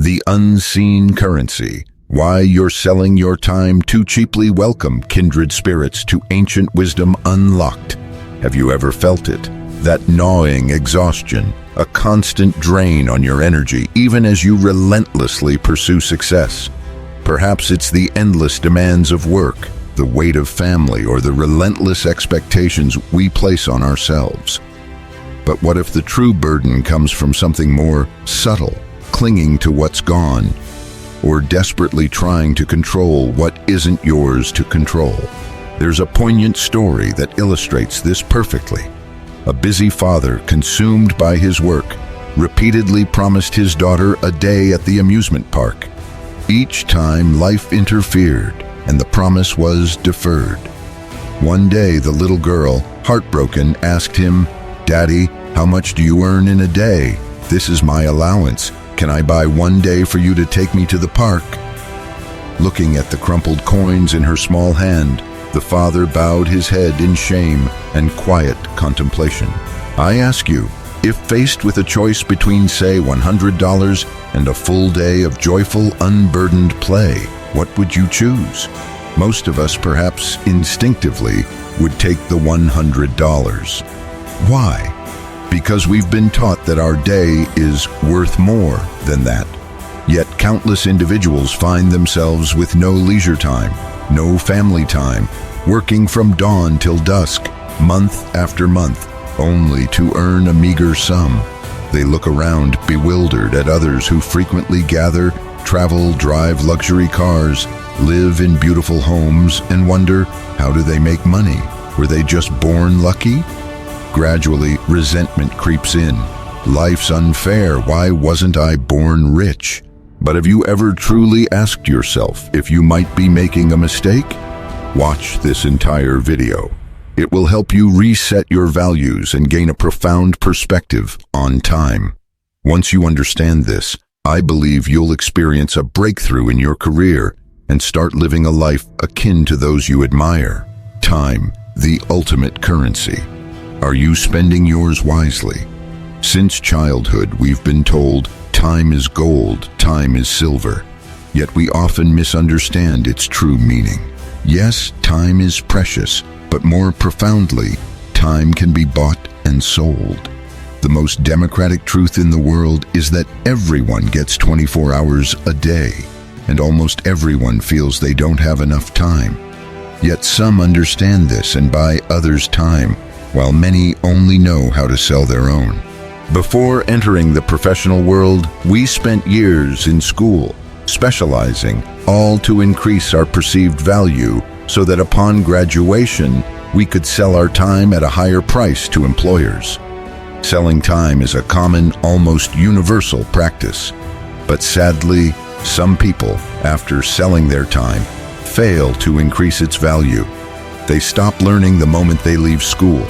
The unseen currency. Why you're selling your time too cheaply. Welcome, kindred spirits, to ancient wisdom unlocked. Have you ever felt it? That gnawing exhaustion, a constant drain on your energy, even as you relentlessly pursue success. Perhaps it's the endless demands of work, the weight of family, or the relentless expectations we place on ourselves. But what if the true burden comes from something more subtle, clinging to what's gone, or desperately trying to control what isn't yours to control? There's a poignant story that illustrates this perfectly. A busy father, consumed by his work, repeatedly promised his daughter a day at the amusement park. Each time, life interfered, and the promise was deferred. One day, the little girl, heartbroken, asked him, "Daddy, how much do you earn in a day? This is my allowance. Can I buy one day for you to take me to the park?" Looking at the crumpled coins in her small hand, the father bowed his head in shame and quiet contemplation. I ask you, if faced with a choice between, say, $100 and a full day of joyful, unburdened play, what would you choose? Most of us, perhaps instinctively, would take the $100. Why? Because we've been taught that our day is worth more than that. Yet countless individuals find themselves with no leisure time, no family time, working from dawn till dusk, month after month, only to earn a meager sum. They look around bewildered at others who frequently gather, travel, drive luxury cars, live in beautiful homes, and wonder, how do they make money? Were they just born lucky? Gradually, resentment creeps in. Life's unfair. Why wasn't I born rich? But have you ever truly asked yourself if you might be making a mistake? Watch this entire video. It will help you reset your values and gain a profound perspective on time. Once you understand this, I believe you'll experience a breakthrough in your career and start living a life akin to those you admire. Time, the ultimate currency. Are you spending yours wisely? Since childhood, we've been told time is gold, time is silver. Yet we often misunderstand its true meaning. Yes, time is precious, but more profoundly, time can be bought and sold. The most democratic truth in the world is that everyone gets 24 hours a day, and almost everyone feels they don't have enough time. Yet some understand this and buy others' time, while many only know how to sell their own. Before entering the professional world, we spent years in school, specializing, all to increase our perceived value so that upon graduation, we could sell our time at a higher price to employers. Selling time is a common, almost universal practice. But sadly, some people, after selling their time, fail to increase its value. They stop learning the moment they leave school.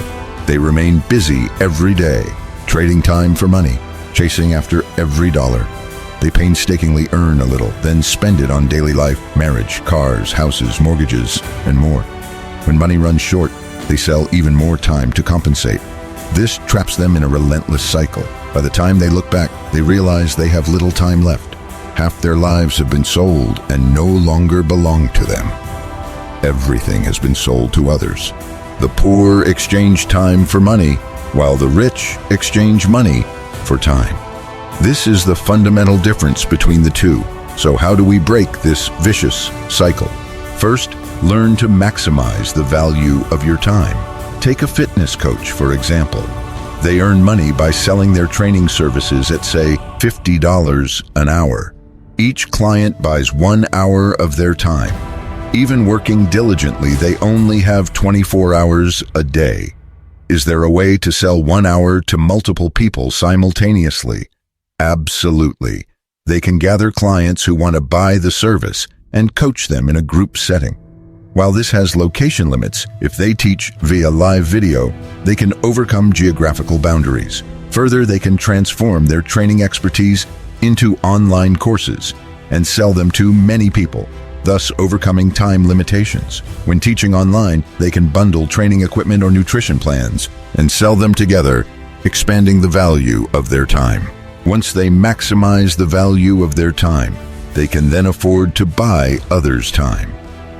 They remain busy every day, trading time for money, chasing after every dollar. They painstakingly earn a little, then spend it on daily life, marriage, cars, houses, mortgages, and more. When money runs short, they sell even more time to compensate. This traps them in a relentless cycle. By the time they look back, they realize they have little time left. Half their lives have been sold and no longer belong to them. Everything has been sold to others. The poor exchange time for money, while the rich exchange money for time. This is the fundamental difference between the two. So how do we break this vicious cycle? First, learn to maximize the value of your time. Take a fitness coach, for example. They earn money by selling their training services at, say, $50 an hour. Each client buys 1 hour of their time. Even working diligently, they only have 24 hours a day. Is there a way to sell 1 hour to multiple people simultaneously? Absolutely. They can gather clients who want to buy the service and coach them in a group setting. While this has location limits, if they teach via live video, they can overcome geographical boundaries. Further, they can transform their training expertise into online courses and sell them to many people, thus overcoming time limitations. When teaching online, they can bundle training equipment or nutrition plans and sell them together, expanding the value of their time. Once they maximize the value of their time, they can then afford to buy others' time.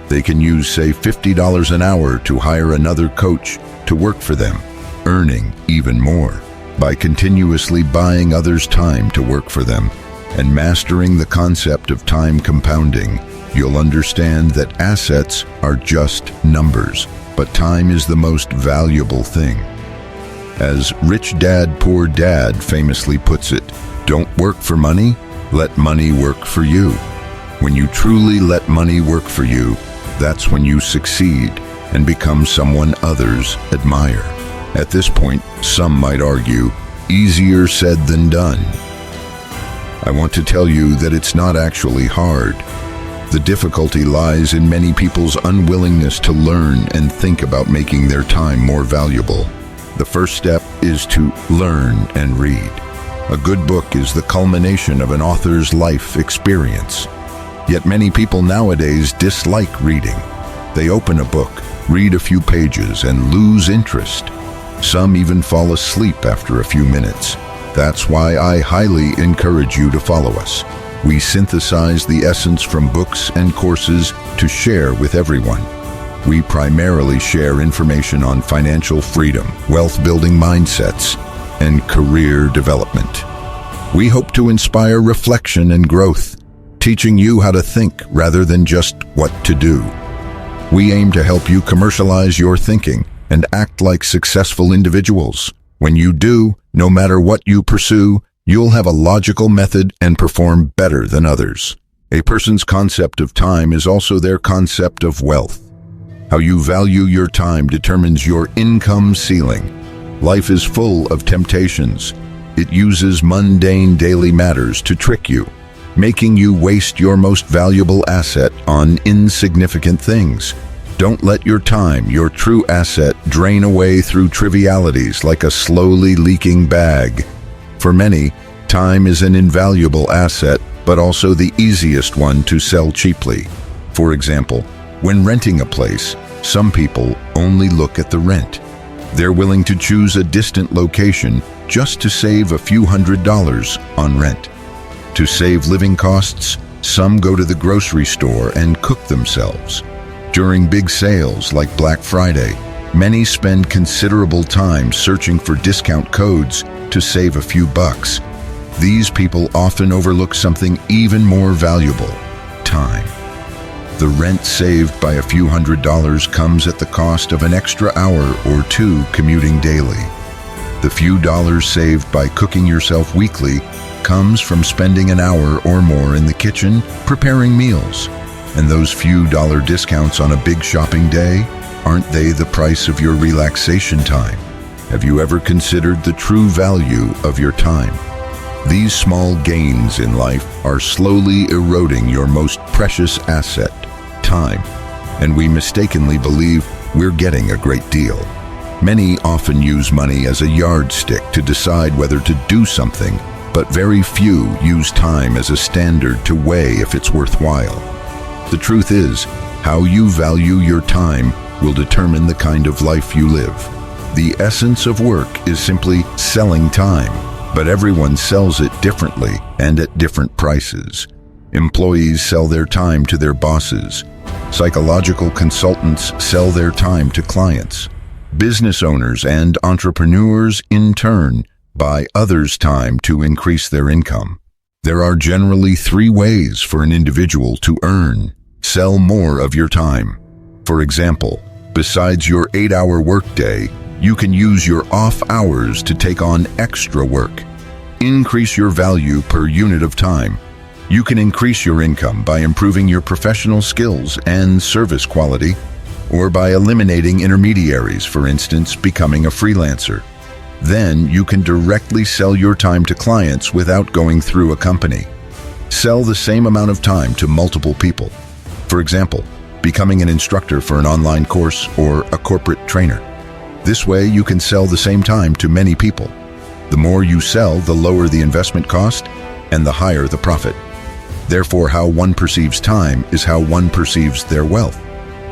They can use, say, $50 an hour to hire another coach to work for them, earning even more. By continuously buying others' time to work for them and mastering the concept of time compounding, you'll understand that assets are just numbers, but time is the most valuable thing. As Rich Dad, Poor Dad famously puts it, don't work for money, let money work for you. When you truly let money work for you, that's when you succeed and become someone others admire. At this point, some might argue, easier said than done. I want to tell you that it's not actually hard. The difficulty lies in many people's unwillingness to learn and think about making their time more valuable. The first step is to learn and read. A good book is the culmination of an author's life experience. Yet many people nowadays dislike reading. They open a book, read a few pages, and lose interest. Some even fall asleep after a few minutes. That's why I highly encourage you to follow us. We synthesize the essence from books and courses to share with everyone. We primarily share information on financial freedom, wealth-building mindsets, and career development. We hope to inspire reflection and growth, teaching you how to think rather than just what to do. We aim to help you commercialize your thinking and act like successful individuals. When you do, no matter what you pursue, you'll have a logical method and perform better than others. A person's concept of time is also their concept of wealth. How you value your time determines your income ceiling. Life is full of temptations. It uses mundane daily matters to trick you, making you waste your most valuable asset on insignificant things. Don't let your time, your true asset, drain away through trivialities like a slowly leaking bag. For many, time is an invaluable asset, but also the easiest one to sell cheaply. For example, when renting a place, some people only look at the rent. They're willing to choose a distant location just to save a few $100s on rent. To save living costs, some go to the grocery store and cook themselves. During big sales like Black Friday, many spend considerable time searching for discount codes to save a few bucks. These people often overlook something even more valuable: time. The rent saved by a few $100s comes at the cost of an extra hour or two commuting daily. The few dollars saved by cooking yourself weekly comes from spending an hour or more in the kitchen preparing meals. And those few dollar discounts on a big shopping day, aren't they the price of your relaxation time? Have you ever considered the true value of your time? These small gains in life are slowly eroding your most precious asset, time, and we mistakenly believe we're getting a great deal. Many often use money as a yardstick to decide whether to do something, but very few use time as a standard to weigh if it's worthwhile. The truth is, how you value your time will determine the kind of life you live. The essence of work is simply selling time, but everyone sells it differently and at different prices. Employees sell their time to their bosses. Psychological consultants sell their time to clients. Business owners and entrepreneurs, in turn, buy others' time to increase their income. There are generally 3 ways for an individual to earn. Sell more of your time. For example, besides your 8-hour workday, you can use your off hours to take on extra work. Increase your value per unit of time. You can increase your income by improving your professional skills and service quality, or by eliminating intermediaries, for instance, becoming a freelancer. Then you can directly sell your time to clients without going through a company. Sell the same amount of time to multiple people. For example, becoming an instructor for an online course or a corporate trainer. This way you can sell the same time to many people. The more you sell, the lower the investment cost and the higher the profit. Therefore, how one perceives time is how one perceives their wealth.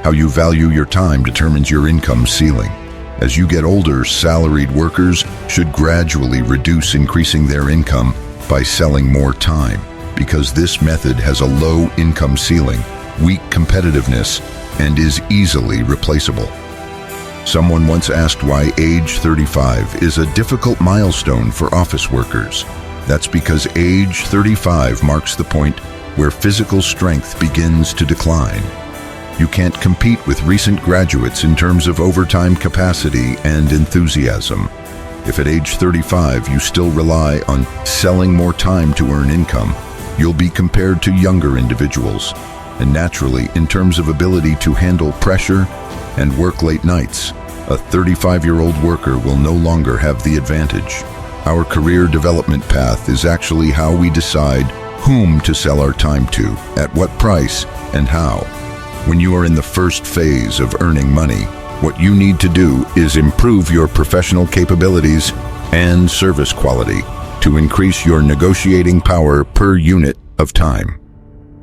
How you value your time determines your income ceiling. As you get older, salaried workers should gradually reduce increasing their income by selling more time, because this method has a low income ceiling, weak competitiveness, and is easily replaceable. Someone once asked why age 35 is a difficult milestone for office workers. That's because age 35 marks the point where physical strength begins to decline. You can't compete with recent graduates in terms of overtime capacity and enthusiasm. If at age 35 you still rely on selling more time to earn income, you'll be compared to younger individuals. And naturally, in terms of ability to handle pressure and work late nights, a 35-year-old worker will no longer have the advantage. Our career development path is actually how we decide whom to sell our time to, at what price, and how. When you are in the first phase of earning money, what you need to do is improve your professional capabilities and service quality to increase your negotiating power per unit of time.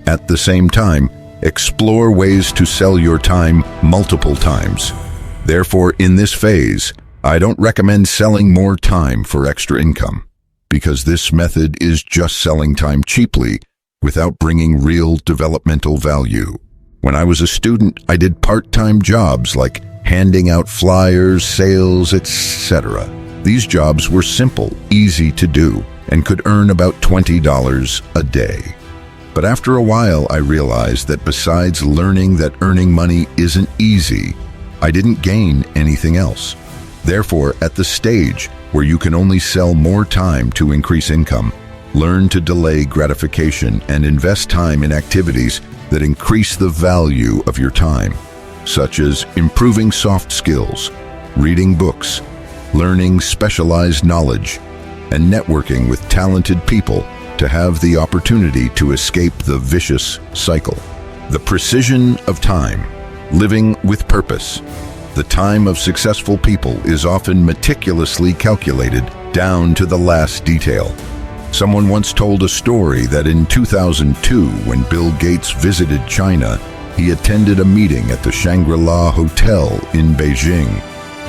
At the same time, explore ways to sell your time multiple times. Therefore, in this phase, I don't recommend selling more time for extra income, because this method is just selling time cheaply without bringing real developmental value. When I was a student, I did part-time jobs like handing out flyers, sales, etc. These jobs were simple, easy to do, and could earn about $20 a day. But after a while, I realized that besides learning that earning money isn't easy, I didn't gain anything else. Therefore, at the stage where you can only sell more time to increase income, learn to delay gratification and invest time in activities that increase the value of your time, such as improving soft skills, reading books, learning specialized knowledge, and networking with talented people to have the opportunity to escape the vicious cycle. The precision of time, living with purpose. The time of successful people is often meticulously calculated down to the last detail. Someone once told a story that in 2002, when Bill Gates visited China, he attended a meeting at the Shangri-La Hotel in Beijing.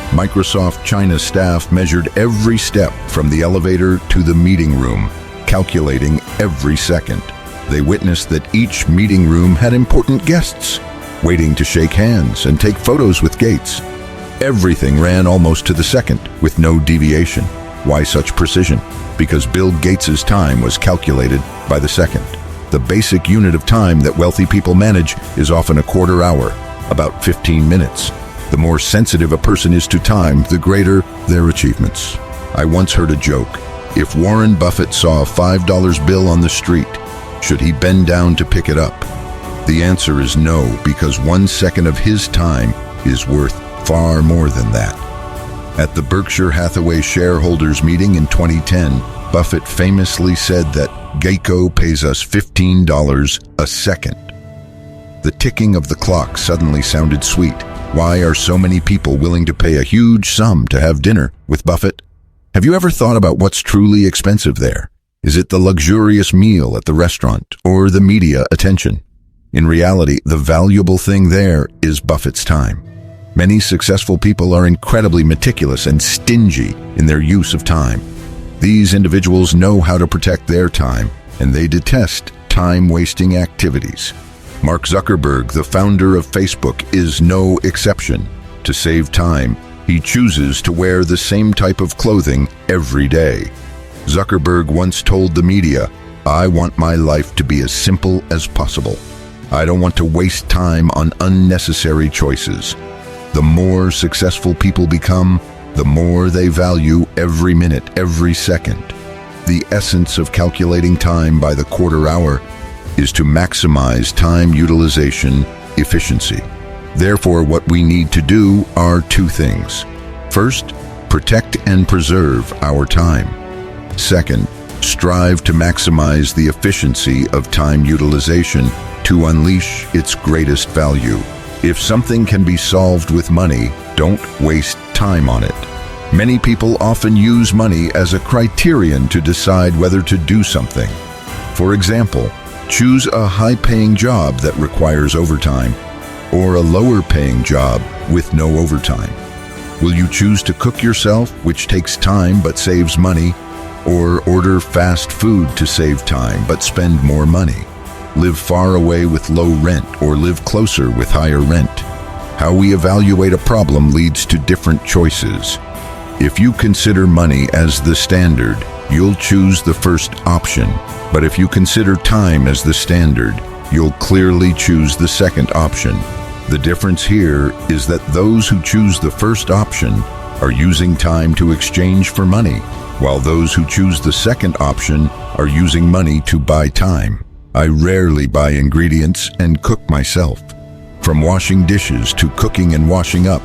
Microsoft China staff measured every step from the elevator to the meeting room, calculating every second. They witnessed that each meeting room had important guests, waiting to shake hands and take photos with Gates. Everything ran almost to the second, with no deviation. Why such precision? Because Bill Gates's time was calculated by the second. The basic unit of time that wealthy people manage is often a quarter hour, about 15 minutes. The more sensitive a person is to time, the greater their achievements. I once heard a joke. If Warren Buffett saw a $5 bill on the street, should he bend down to pick it up? The answer is no, because 1 second of his time is worth far more than that. At the Berkshire Hathaway shareholders meeting in 2010, Buffett famously said that Geico pays us $15 a second. The ticking of the clock suddenly sounded sweet. Why are so many people willing to pay a huge sum to have dinner with Buffett? Have you ever thought about what's truly expensive there? Is it the luxurious meal at the restaurant or the media attention? In reality, the valuable thing there is Buffett's time. Many successful people are incredibly meticulous and stingy in their use of time. These individuals know how to protect their time, and they detest time-wasting activities. Mark Zuckerberg, the founder of Facebook, is no exception. To save time, he chooses to wear the same type of clothing every day. Zuckerberg once told the media, "I want my life to be as simple as possible. I don't want to waste time on unnecessary choices." The more successful people become, the more they value every minute, every second. The essence of calculating time by the quarter hour is to maximize time utilization efficiency. Therefore, what we need to do are two things. First, protect and preserve our time. Second, strive to maximize the efficiency of time utilization to unleash its greatest value. If something can be solved with money, don't waste time on it. Many people often use money as a criterion to decide whether to do something. For example, choose a high-paying job that requires overtime, or a lower-paying job with no overtime. Will you choose to cook yourself, which takes time but saves money, Or order fast food to save time but spend more money. Live far away with low rent or live closer with higher rent. How we evaluate a problem leads to different choices. If you consider money as the standard, you'll choose the first option. But if you consider time as the standard, you'll clearly choose the second option. The difference here is that those who choose the first option are using time to exchange for money, while those who choose the second option are using money to buy time. I rarely buy ingredients and cook myself. From washing dishes to cooking and washing up,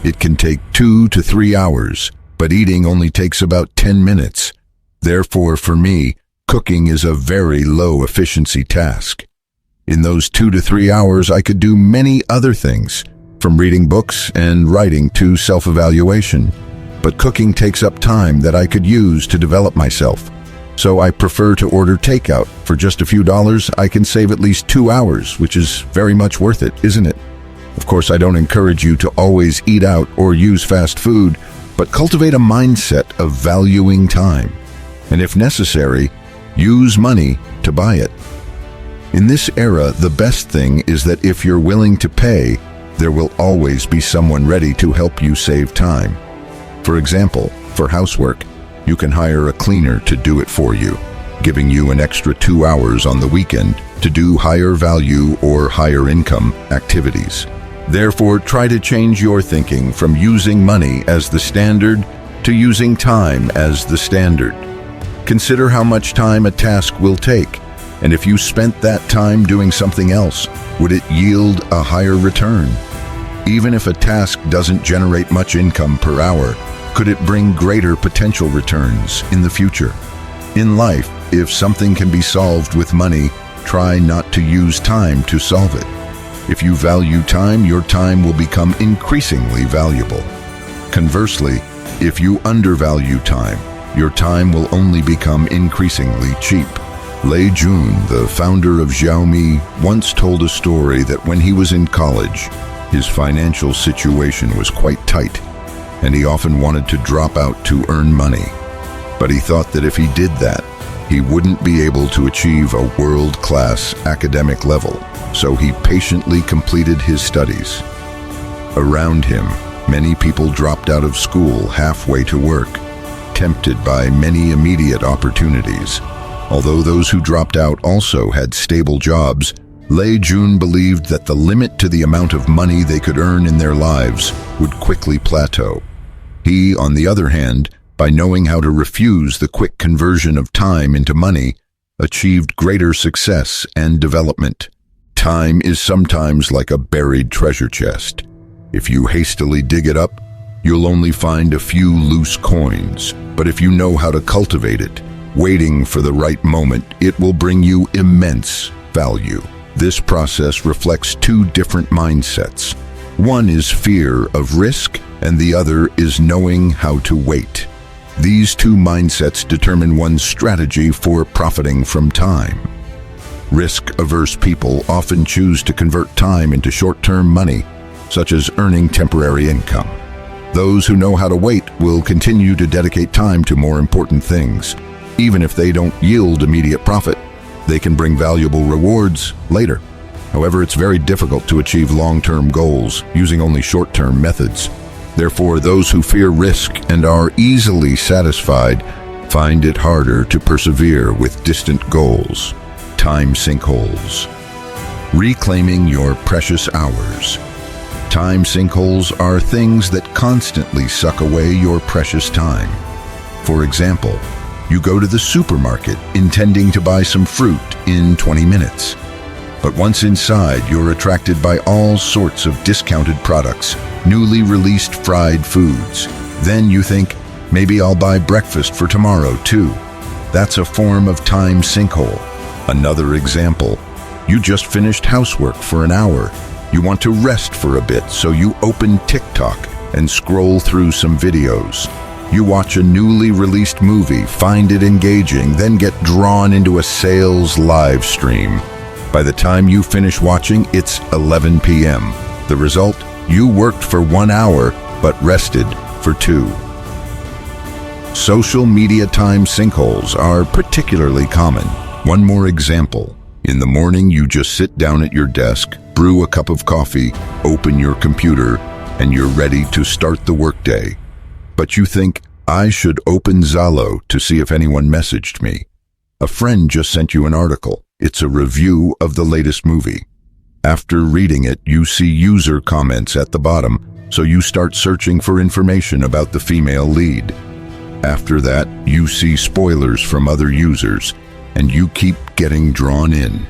it can take 2 to 3 hours, but eating only takes about 10 minutes. Therefore, for me, cooking is a very low efficiency task. In those 2 to 3 hours, I could do many other things, from reading books and writing to self-evaluation. But cooking takes up time that I could use to develop myself. So I prefer to order takeout. For just a few dollars, I can save at least 2 hours, which is very much worth it, isn't it? Of course, I don't encourage you to always eat out or use fast food, but cultivate a mindset of valuing time. And if necessary, use money to buy it. In this era, the best thing is that if you're willing to pay, there will always be someone ready to help you save time. For example, for housework, you can hire a cleaner to do it for you, giving you an extra 2 hours on the weekend to do higher value or higher income activities. Therefore, try to change your thinking from using money as the standard to using time as the standard. Consider how much time a task will take, and if you spent that time doing something else, would it yield a higher return? Even if a task doesn't generate much income per hour, could it bring greater potential returns in the future? In life, if something can be solved with money, try not to use time to solve it. If you value time, your time will become increasingly valuable. Conversely, if you undervalue time, your time will only become increasingly cheap. Lei Jun, the founder of Xiaomi, once told a story that when he was in college, his financial situation was quite tight, and he often wanted to drop out to earn money. But he thought that if he did that, he wouldn't be able to achieve a world-class academic level, so he patiently completed his studies. Around him, many people dropped out of school halfway to work, tempted by many immediate opportunities. Although those who dropped out also had stable jobs, Lei Jun believed that the limit to the amount of money they could earn in their lives would quickly plateau. He, on the other hand, by knowing how to refuse the quick conversion of time into money, achieved greater success and development. Time is sometimes like a buried treasure chest. If you hastily dig it up, you'll only find a few loose coins. But if you know how to cultivate it, waiting for the right moment, it will bring you immense value. This process reflects two different mindsets. One is fear of risk, and the other is knowing how to wait. These two mindsets determine one's strategy for profiting from time. Risk-averse people often choose to convert time into short-term money, such as earning temporary income. Those who know how to wait will continue to dedicate time to more important things. Even if they don't yield immediate profit, they can bring valuable rewards later. However, it's very difficult to achieve long-term goals using only short-term methods. Therefore, those who fear risk and are easily satisfied find it harder to persevere with distant goals. Time sinkholes. Reclaiming your precious hours. Time sinkholes are things that constantly suck away your precious time. For example, you go to the supermarket intending to buy some fruit in 20 minutes. But once inside, you're attracted by all sorts of discounted products, newly released fried foods. Then you think, maybe I'll buy breakfast for tomorrow too. That's a form of time sinkhole. Another example, you just finished housework for an hour. You want to rest for a bit, so you open TikTok and scroll through some videos. You watch a newly released movie, find it engaging, then get drawn into a sales live stream. By the time you finish watching, it's 11 p.m. The result? You worked for 1 hour, but rested for 2. Social media time sinkholes are particularly common. One more example. In the morning, you just sit down at your desk, brew a cup of coffee, open your computer, and you're ready to start the workday. But you think, I should open Zalo to see if anyone messaged me. A friend just sent you an article. It's a review of the latest movie. After reading it, you see user comments at the bottom, so you start searching for information about the female lead. After that, you see spoilers from other users, and you keep getting drawn in.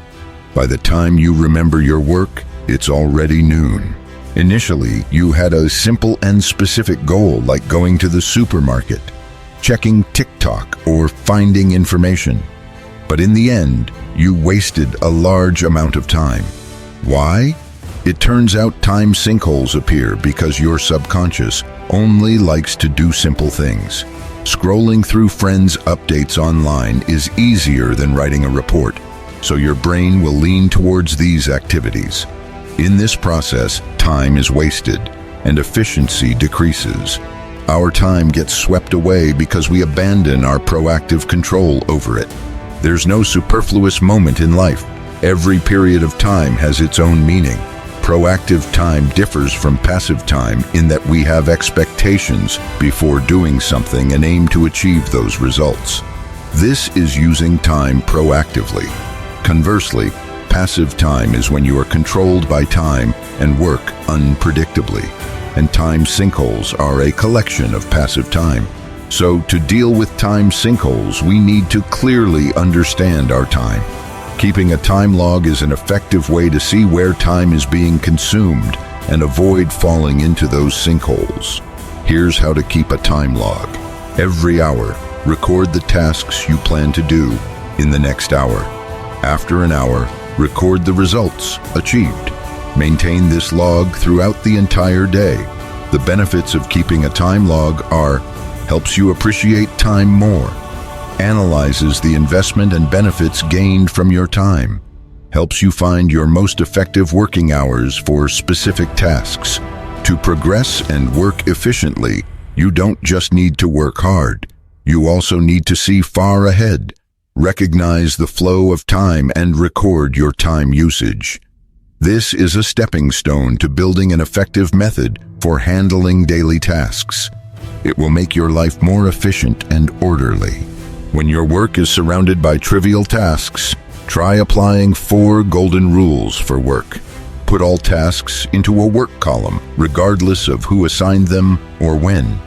By the time you remember your work, it's already noon. Initially, you had a simple and specific goal, like going to the supermarket, checking TikTok, or finding information. But in the end, you wasted a large amount of time. Why? It turns out time sinkholes appear because your subconscious only likes to do simple things. Scrolling through friends' updates online is easier than writing a report, so your brain will lean towards these activities. In this process, time is wasted and efficiency decreases. Our time gets swept away because we abandon our proactive control over it. There's no superfluous moment in life. Every period of time has its own meaning. Proactive time differs from passive time in that we have expectations before doing something and aim to achieve those results. This is using time proactively. Conversely, passive time is when you are controlled by time and work unpredictably, and time sinkholes are a collection of passive time. So, to deal with time sinkholes, we need to clearly understand our time. Keeping a time log is an effective way to see where time is being consumed and avoid falling into those sinkholes. Here's how to keep a time log. Every hour, record the tasks you plan to do in the next hour. After an hour, record the results achieved. Maintain this log throughout the entire day. The benefits of keeping a time log are: helps you appreciate time more, analyzes the investment and benefits gained from your time, helps you find your most effective working hours for specific tasks. To progress and work efficiently, you don't just need to work hard. You also need to see far ahead. Recognize the flow of time and record your time usage. This is a stepping stone to building an effective method for handling daily tasks. It will make your life more efficient and orderly. When your work is surrounded by trivial tasks, try applying 4 golden rules for work. Put all tasks into a work column, regardless of who assigned them or when.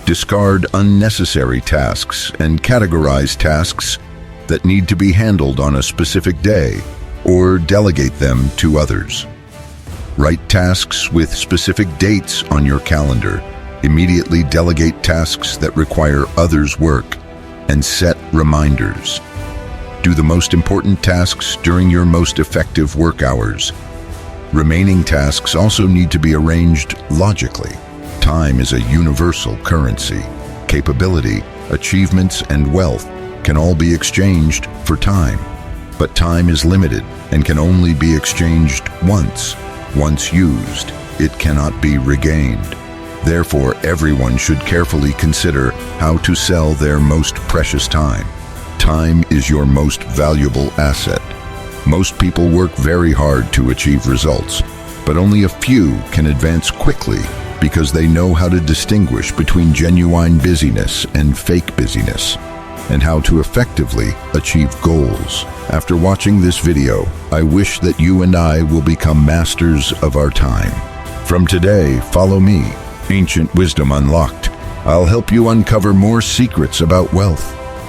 Discard unnecessary tasks and categorize tasks that need to be handled on a specific day, or delegate them to others. Write tasks with specific dates on your calendar. Immediately delegate tasks that require others' work, and set reminders. Do the most important tasks during your most effective work hours. Remaining tasks also need to be arranged logically. Time is a universal currency. Capability, achievements, and wealth can all be exchanged for time. But time is limited and can only be exchanged once. Once used, it cannot be regained. Therefore, everyone should carefully consider how to sell their most precious time. Time is your most valuable asset. Most people work very hard to achieve results, but only a few can advance quickly because they know how to distinguish between genuine busyness and fake busyness, and how to effectively achieve goals. After watching this video, I wish that you and I will become masters of our time. From today, follow me, Ancient Wisdom Unlocked. I'll help you uncover more secrets about wealth,